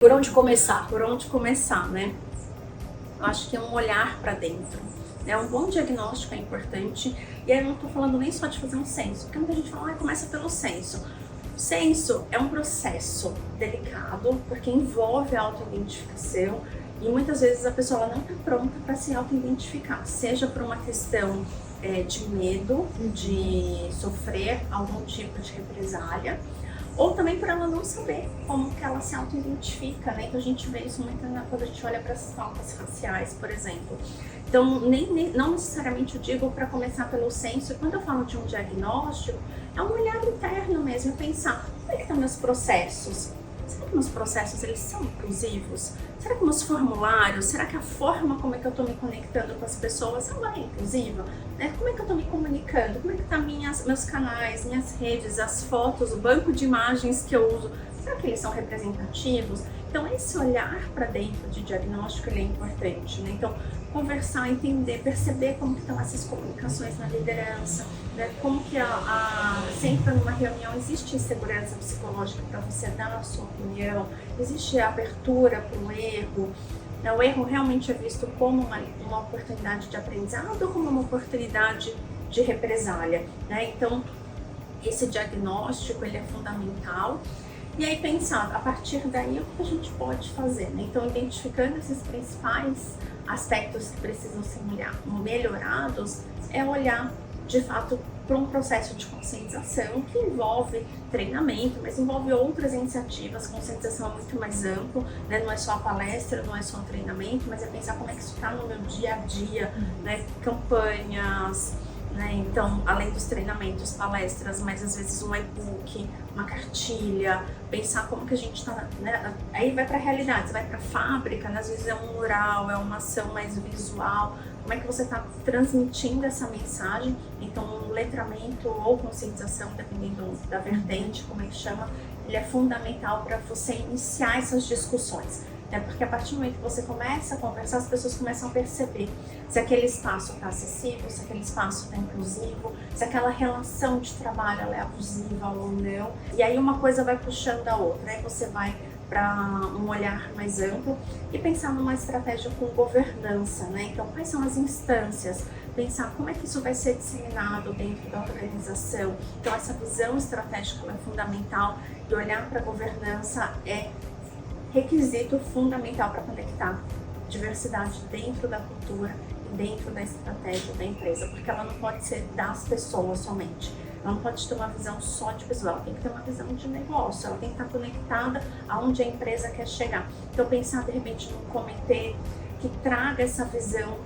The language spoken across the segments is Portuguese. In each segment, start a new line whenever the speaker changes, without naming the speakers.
Por onde começar? Por onde começar, né? Eu acho que é um olhar para dentro. Né? Um bom diagnóstico é importante. E aí eu não estou falando nem só de fazer um censo, porque muita gente fala, começa pelo censo. O censo é um processo delicado, porque envolve a autoidentificação e muitas vezes a pessoa não está pronta para se autoidentificar, seja por uma questão de medo de sofrer algum tipo de represália, ou também por ela não saber como que ela se auto-identifica, né? Então a gente vê isso muito quando a gente olha para as pautas raciais, por exemplo. Então, não necessariamente eu digo para começar pelo censo. Quando eu falo de um diagnóstico, é um olhar interno mesmo, pensar, como é que estão meus processos? Será que meus processos, eles são inclusivos? Será que meus formulários, será que a forma como é que eu estou me conectando com as pessoas, ela é inclusiva? Como é que eu estou me comunicando? Como é que estão meus canais, minhas redes, as fotos, o banco de imagens que eu uso? Será que eles são representativos? Então, esse olhar para dentro de diagnóstico, ele é importante, né? Então, conversar, entender, perceber como que estão essas comunicações na liderança, né? Como que sempre numa reunião existe segurança psicológica para você dar a sua opinião, existe a abertura para o erro. O erro realmente é visto como uma oportunidade de aprendizado ou como uma oportunidade de represália, né? Então, esse diagnóstico, ele é fundamental. E aí pensar, a partir daí, o que a gente pode fazer, né? Então, identificando esses principais aspectos que precisam ser melhorados, é olhar, de fato, para um processo de conscientização que envolve treinamento, mas envolve outras iniciativas. Conscientização é muito mais amplo, né? Não é só a palestra, não é só o treinamento, mas é pensar como é que isso está no meu dia a dia, né? Campanhas, né? Então, além dos treinamentos, palestras, mas às vezes um e-book, uma cartilha, pensar como que a gente está, né? Aí vai para a realidade, você vai para a fábrica, né? Às vezes é um mural, é uma ação mais visual, como é que você está transmitindo essa mensagem. Então, um letramento ou conscientização, dependendo da vertente, como é que chama, ele é fundamental para você iniciar essas discussões. Porque a partir do momento que você começa a conversar, as pessoas começam a perceber se aquele espaço está acessível, se aquele espaço está inclusivo, se aquela relação de trabalho ela é abusiva ou não. E aí uma coisa vai puxando a outra, aí você vai para um olhar mais amplo e pensar numa estratégia com governança, né? Então, quais são as instâncias? Pensar como é que isso vai ser disseminado dentro da organização. Então, essa visão estratégica ela é fundamental e olhar para a governança é requisito fundamental para conectar diversidade dentro da cultura e dentro da estratégia da empresa, porque ela não pode ser das pessoas somente. Ela não pode ter uma visão só de pessoa, ela tem que ter uma visão de negócio, ela tem que estar conectada aonde a empresa quer chegar. Então, pensar de repente num comitê que traga essa visão,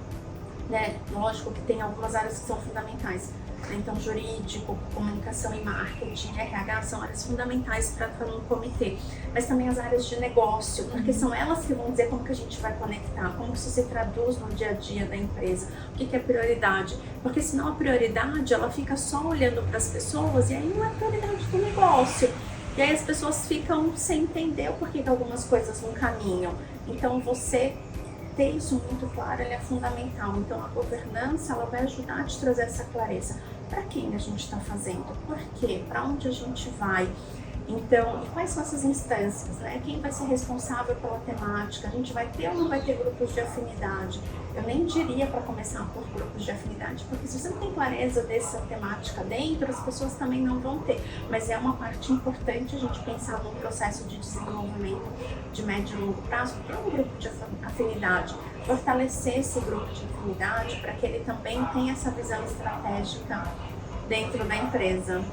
né? Lógico que tem algumas áreas que são fundamentais. Então, jurídico, comunicação e marketing, RH são áreas fundamentais para um comitê, mas também as áreas de negócio, porque são elas que vão dizer como que a gente vai conectar, como isso se traduz no dia a dia da empresa, o que é prioridade, porque senão a prioridade ela fica só olhando para as pessoas e aí não é prioridade do negócio. E aí as pessoas ficam sem entender o porquê que algumas coisas não caminham. Então, você ter isso muito claro, ele é fundamental. Então, a governança, ela vai ajudar a te trazer essa clareza. Para quem a gente está fazendo? Por quê? Para onde a gente vai? Então, e quais são essas instâncias, né? Quem vai ser responsável pela temática? A gente vai ter ou não vai ter grupos de afinidade? Eu nem diria para começar por grupos de afinidade, porque se você não tem clareza dessa temática dentro, as pessoas também não vão ter. Mas é uma parte importante a gente pensar num processo de desenvolvimento de médio e longo prazo, ter um grupo de afinidade, fortalecer esse grupo de afinidade para que ele também tenha essa visão estratégica dentro da empresa.